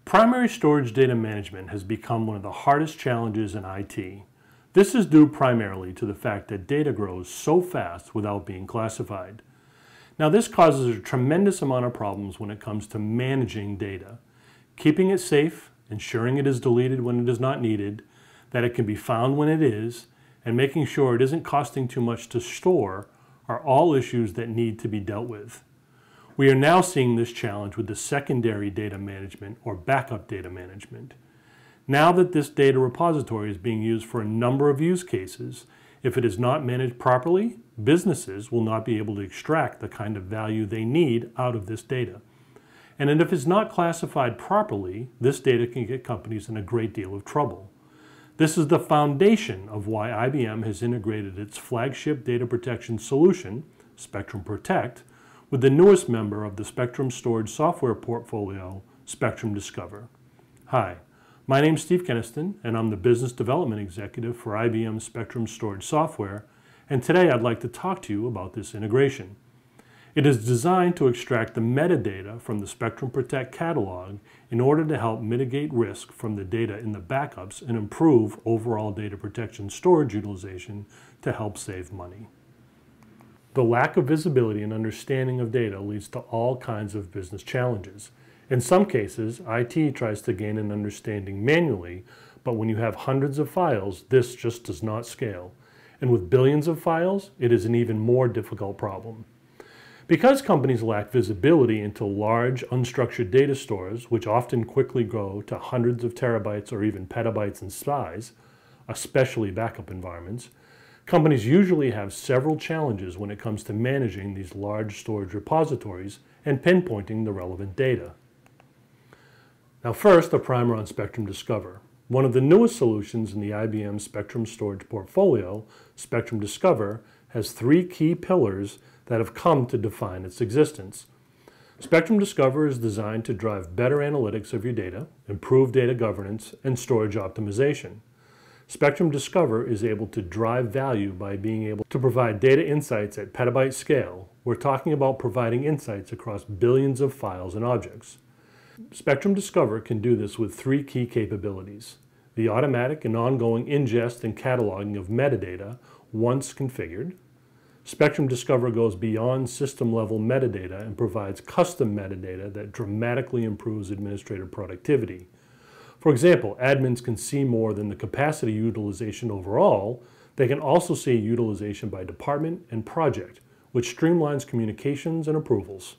Primary storage data management has become one of the hardest challenges in IT. This is due primarily to the fact that data grows so fast without being classified. Now, this causes a tremendous amount of problems when it comes to managing data. Keeping it safe, ensuring it is deleted when it is not needed, that it can be found when it is, and making sure it isn't costing too much to store are all issues that need to be dealt with. We are now seeing this challenge with the secondary data management or backup data management. Now that this data repository is being used for a number of use cases, if it is not managed properly, businesses will not be able to extract the kind of value they need out of this data. And if it's not classified properly, this data can get companies in a great deal of trouble. This is the foundation of why IBM has integrated its flagship data protection solution, Spectrum Protect, with the newest member of the Spectrum storage software portfolio, Spectrum Discover. Hi, my name is Steve Kenniston, and I'm the Business Development Executive for IBM Spectrum Storage Software, and today I'd like to talk to you about this integration. It is designed to extract the metadata from the Spectrum Protect catalog in order to help mitigate risk from the data in the backups and improve overall data protection storage utilization to help save money. The lack of visibility and understanding of data leads to all kinds of business challenges. In some cases, IT tries to gain an understanding manually, but when you have hundreds of files, this just does not scale. And with billions of files, it is an even more difficult problem. Because companies lack visibility into large, unstructured data stores, which often quickly grow to hundreds of terabytes or even petabytes in size, especially backup environments, companies usually have several challenges when it comes to managing these large storage repositories and pinpointing the relevant data. Now first, a primer on Spectrum Discover. One of the newest solutions in the IBM Spectrum storage portfolio, Spectrum Discover, has three key pillars that have come to define its existence. Spectrum Discover is designed to drive better analytics of your data, improve data governance, and storage optimization. Spectrum Discover is able to drive value by being able to provide data insights at petabyte scale. We're talking about providing insights across billions of files and objects. Spectrum Discover can do this with three key capabilities: the automatic and ongoing ingest and cataloging of metadata once configured. Spectrum Discover goes beyond system-level metadata and provides custom metadata that dramatically improves administrator productivity. For example, admins can see more than the capacity utilization overall. They can also see utilization by department and project, which streamlines communications and approvals.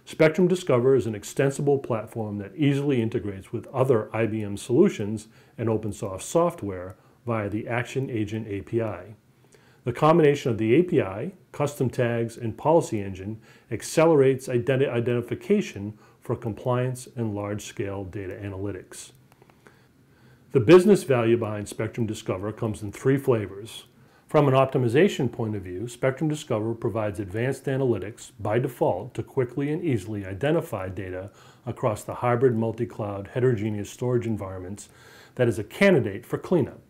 Spectrum Discover is an extensible platform that easily integrates with other IBM solutions and open source software via the Action Agent API. The combination of the API, custom tags, and policy engine accelerates identification for compliance and large-scale data analytics. The business value behind Spectrum Discover comes in three flavors. From an optimization point of view, Spectrum Discover provides advanced analytics by default to quickly and easily identify data across the hybrid multi-cloud heterogeneous storage environments that is a candidate for cleanup.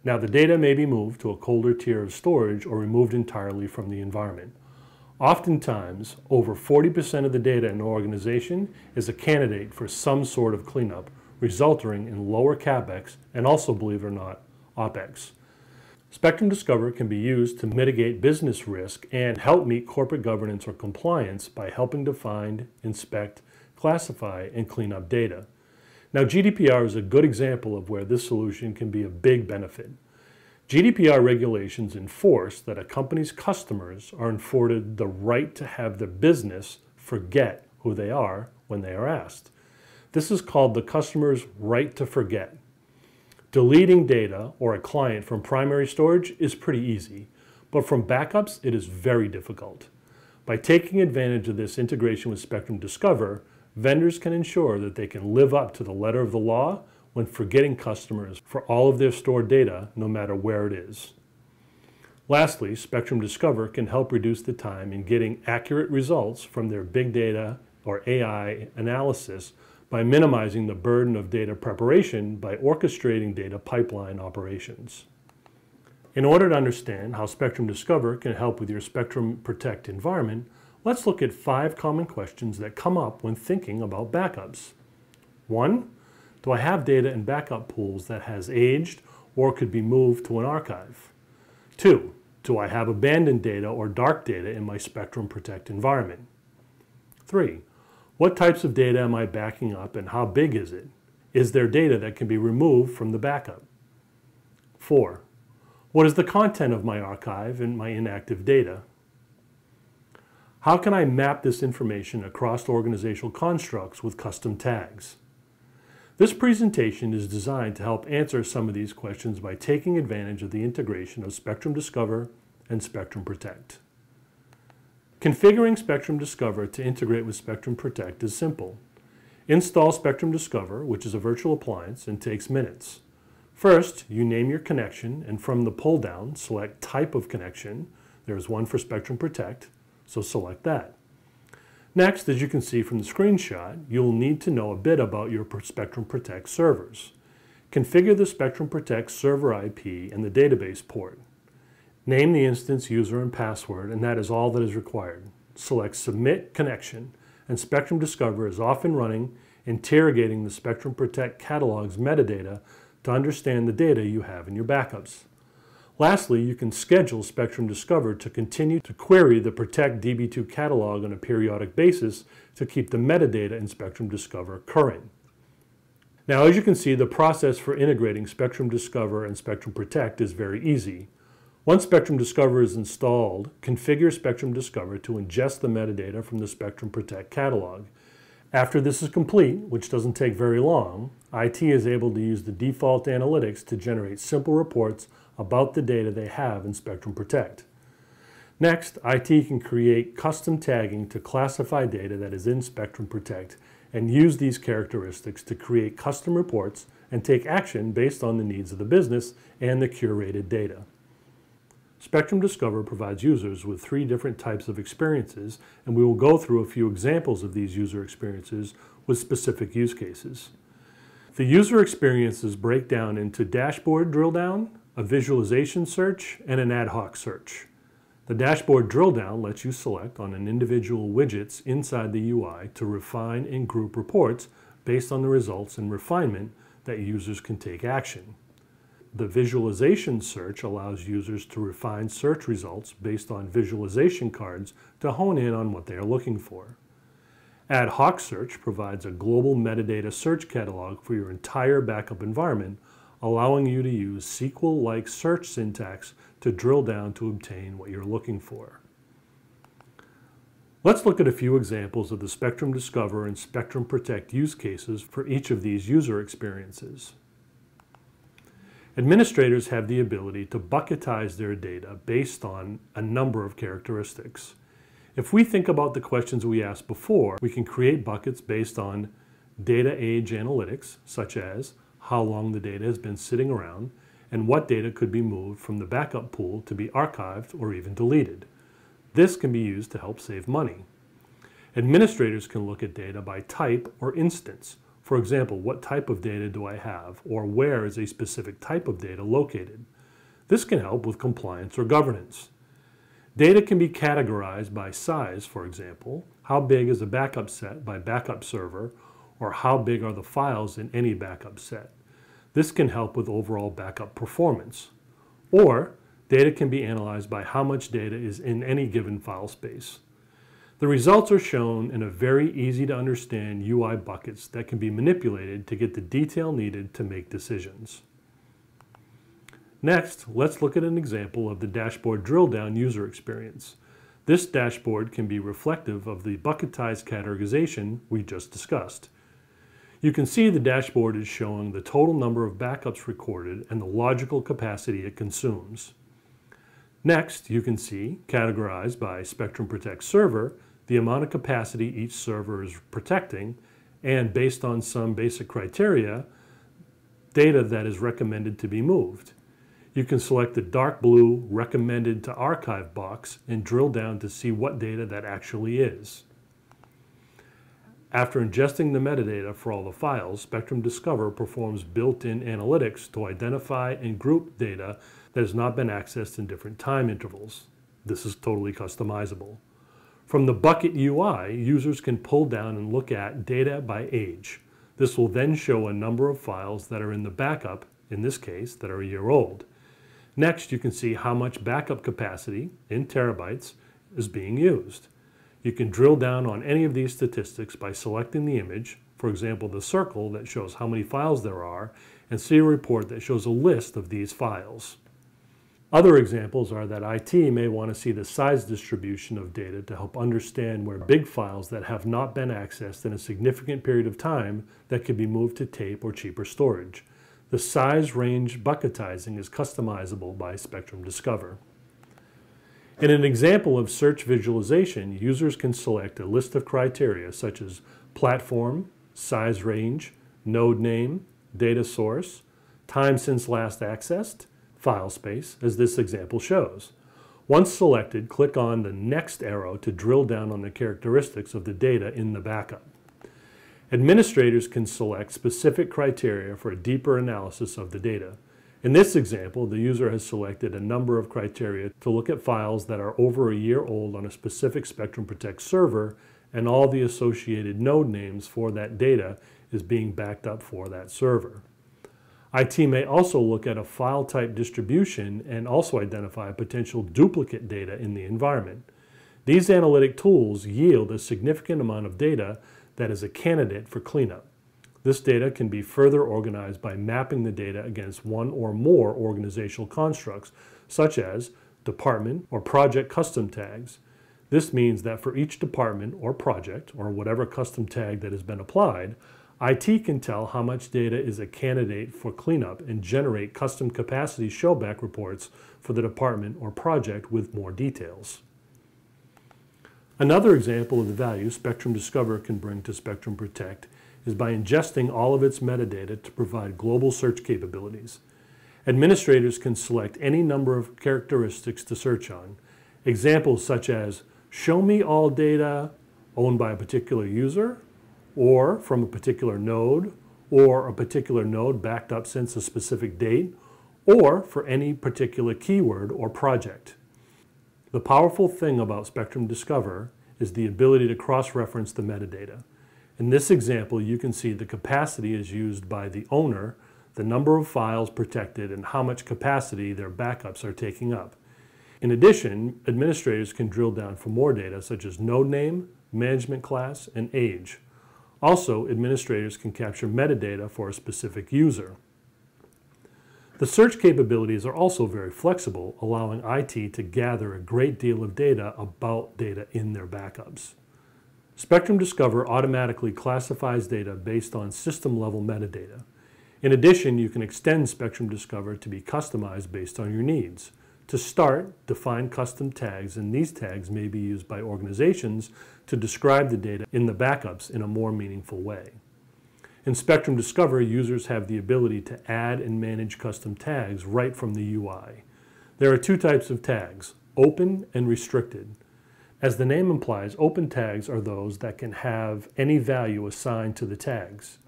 Now, the data may be moved to a colder tier of storage or removed entirely from the environment. Oftentimes, over 40% of the data in an organization is a candidate for some sort of cleanup, resulting in lower CapEx and also, believe it or not, OpEx. Spectrum Discover can be used to mitigate business risk and help meet corporate governance or compliance by helping to find, inspect, classify, and clean up data. Now, GDPR is a good example of where this solution can be a big benefit. GDPR regulations enforce that a company's customers are afforded the right to have their business forget who they are when they are asked. This is called the customer's right to forget. Deleting data or a client from primary storage is pretty easy, but from backups it is very difficult. By taking advantage of this integration with Spectrum Discover, vendors can ensure that they can live up to the letter of the law when forgetting customers for all of their stored data, no matter where it is. Lastly, Spectrum Discover can help reduce the time in getting accurate results from their big data or AI analysis by minimizing the burden of data preparation by orchestrating data pipeline operations. In order to understand how Spectrum Discover can help with your Spectrum Protect environment, let's look at 5 common questions that come up when thinking about backups. 1. Do I have data in backup pools that has aged or could be moved to an archive? 2. Do I have abandoned data or dark data in my Spectrum Protect environment? 3. What types of data am I backing up and how big is it? Is there data that can be removed from the backup? 4. What is the content of my archive and my inactive data? How can I map this information across organizational constructs with custom tags? This presentation is designed to help answer some of these questions by taking advantage of the integration of Spectrum Discover and Spectrum Protect. Configuring Spectrum Discover to integrate with Spectrum Protect is simple. Install Spectrum Discover, which is a virtual appliance, and takes minutes. First, you name your connection, and from the pull-down, select Type of Connection. There's one for Spectrum Protect, so select that. Next, as you can see from the screenshot, you'll need to know a bit about your Spectrum Protect servers. Configure the Spectrum Protect server IP and the database port. Name the instance, user, and password, and that is all that is required. Select Submit Connection, and Spectrum Discover is off and running, interrogating the Spectrum Protect catalog's metadata to understand the data you have in your backups. Lastly, you can schedule Spectrum Discover to continue to query the Protect DB2 catalog on a periodic basis to keep the metadata in Spectrum Discover current. Now, as you can see, the process for integrating Spectrum Discover and Spectrum Protect is very easy. Once Spectrum Discover is installed, configure Spectrum Discover to ingest the metadata from the Spectrum Protect catalog. After this is complete, which doesn't take very long, IT is able to use the default analytics to generate simple reports about the data they have in Spectrum Protect. Next, IT can create custom tagging to classify data that is in Spectrum Protect and use these characteristics to create custom reports and take action based on the needs of the business and the curated data. Spectrum Discover provides users with 3 different types of experiences, and we will go through a few examples of these user experiences with specific use cases. The user experiences break down into dashboard drill down, a visualization search, and an ad hoc search. The dashboard drill down lets you select on an individual widgets inside the UI to refine and group reports based on the results and refinement that users can take action. The visualization search allows users to refine search results based on visualization cards to hone in on what they are looking for. Ad hoc search provides a global metadata search catalog for your entire backup environment, allowing you to use SQL-like search syntax to drill down to obtain what you're looking for. Let's look at a few examples of the Spectrum Discover and Spectrum Protect use cases for each of these user experiences. Administrators have the ability to bucketize their data based on a number of characteristics. If we think about the questions we asked before, we can create buckets based on data age analytics, such as how long the data has been sitting around and what data could be moved from the backup pool to be archived or even deleted. This can be used to help save money. Administrators can look at data by type or instance. For example, what type of data do I have, or where is a specific type of data located? This can help with compliance or governance. Data can be categorized by size, for example, how big is a backup set by backup server, or how big are the files in any backup set. This can help with overall backup performance. Or, data can be analyzed by how much data is in any given file space. The results are shown in a very easy to understand UI buckets that can be manipulated to get the detail needed to make decisions. Next, let's look at an example of the dashboard drill down user experience. This dashboard can be reflective of the Bucketize categorization we just discussed. You can see the dashboard is showing the total number of backups recorded and the logical capacity it consumes. Next, you can see, categorized by Spectrum Protect server, the amount of capacity each server is protecting, and based on some basic criteria, data that is recommended to be moved. You can select the dark blue recommended to archive box and drill down to see what data that actually is. After ingesting the metadata for all the files, Spectrum Discover performs built-in analytics to identify and group data that has not been accessed in different time intervals. This is totally customizable. From the Bucket UI, users can pull down and look at data by age. This will then show a number of files that are in the backup, in this case, that are a year old. Next, you can see how much backup capacity, in terabytes, is being used. You can drill down on any of these statistics by selecting the image, for example, the circle that shows how many files there are, and see a report that shows a list of these files. Other examples are that IT may want to see the size distribution of data to help understand where big files that have not been accessed in a significant period of time that could be moved to tape or cheaper storage. The size range bucketizing is customizable by Spectrum Discover. In an example of search visualization, users can select a list of criteria such as platform, size range, node name, data source, time since last accessed, file space, as this example shows. Once selected, click on the next arrow to drill down on the characteristics of the data in the backup. Administrators can select specific criteria for a deeper analysis of the data. In this example, the user has selected a number of criteria to look at files that are over a year old on a specific Spectrum Protect server, and all the associated node names for that data is being backed up for that server. IT may also look at a file type distribution and also identify potential duplicate data in the environment. These analytic tools yield a significant amount of data that is a candidate for cleanup. This data can be further organized by mapping the data against one or more organizational constructs, such as department or project custom tags. This means that for each department or project, or whatever custom tag that has been applied, IT can tell how much data is a candidate for cleanup and generate custom capacity showback reports for the department or project with more details. Another example of the value Spectrum Discover can bring to Spectrum Protect is by ingesting all of its metadata to provide global search capabilities. Administrators can select any number of characteristics to search on. Examples such as, show me all data owned by a particular user, or from a particular node, or a particular node backed up since a specific date, or for any particular keyword or project. The powerful thing about Spectrum Discover is the ability to cross-reference the metadata. In this example, you can see the capacity is used by the owner, the number of files protected, and how much capacity their backups are taking up. In addition, administrators can drill down for more data such as node name, management class, and age. Also, administrators can capture metadata for a specific user. The search capabilities are also very flexible, allowing IT to gather a great deal of data about data in their backups. Spectrum Discover automatically classifies data based on system-level metadata. In addition, you can extend Spectrum Discover to be customized based on your needs. To start, define custom tags, and these tags may be used by organizations to describe the data in the backups in a more meaningful way. In Spectrum Discover, users have the ability to add and manage custom tags right from the UI. There are two types of tags, open and restricted. As the name implies, open tags are those that can have any value assigned to the tags.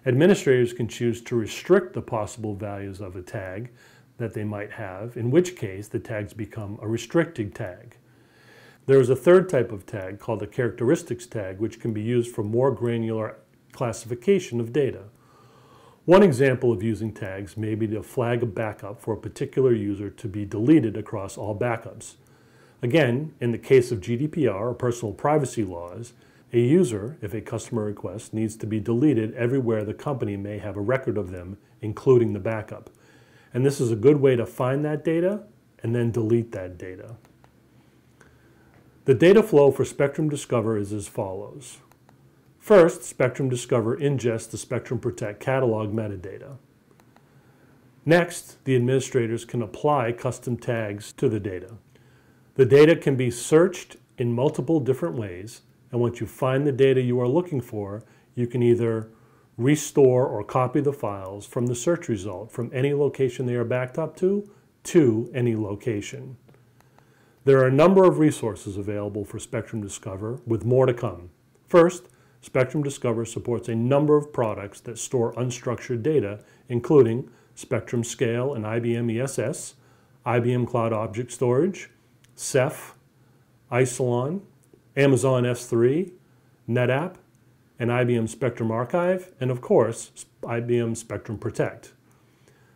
Administrators can choose to restrict the possible values of a tag that they might have, in which case the tags become a restricted tag. There is a third type of tag called a characteristics tag, which can be used for more granular classification of data. One example of using tags may be to flag a backup for a particular user to be deleted across all backups. Again, in the case of GDPR or personal privacy laws, a user, if a customer requests, needs to be deleted everywhere the company may have a record of them, including the backup. And this is a good way to find that data and then delete that data. The data flow for Spectrum Discover is as follows. First, Spectrum Discover ingests the Spectrum Protect catalog metadata. Next, the administrators can apply custom tags to the data. The data can be searched in multiple different ways, and once you find the data you are looking for, you can either restore or copy the files from the search result from any location they are backed up to any location. There are a number of resources available for Spectrum Discover, with more to come. First, Spectrum Discover supports a number of products that store unstructured data, including Spectrum Scale and IBM ESS, IBM Cloud Object Storage, Ceph, Isilon, Amazon S3, NetApp, an IBM Spectrum Archive, and of course, IBM Spectrum Protect.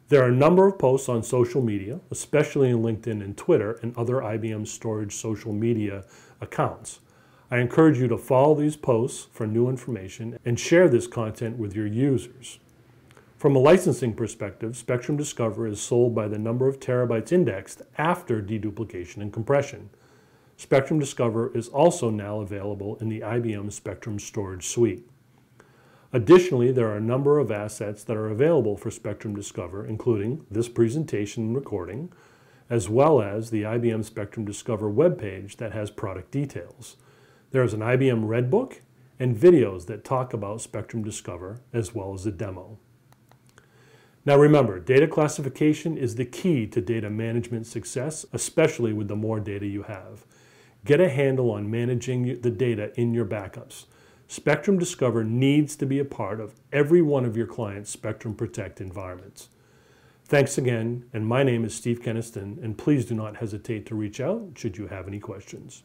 There are a number of posts on social media, especially in LinkedIn and Twitter and other IBM storage social media accounts. I encourage you to follow these posts for new information and share this content with your users. From a licensing perspective, Spectrum Discover is sold by the number of terabytes indexed after deduplication and compression. Spectrum Discover is also now available in the IBM Spectrum Storage Suite. Additionally, there are a number of assets that are available for Spectrum Discover, including this presentation and recording, as well as the IBM Spectrum Discover webpage that has product details. There is an IBM Redbook and videos that talk about Spectrum Discover, as well as a demo. Now remember, data classification is the key to data management success, especially with the more data you have. Get a handle on managing the data in your backups. Spectrum Discover needs to be a part of every one of your clients' Spectrum Protect environments. Thanks again, and my name is Steve Kenniston, and please do not hesitate to reach out should you have any questions.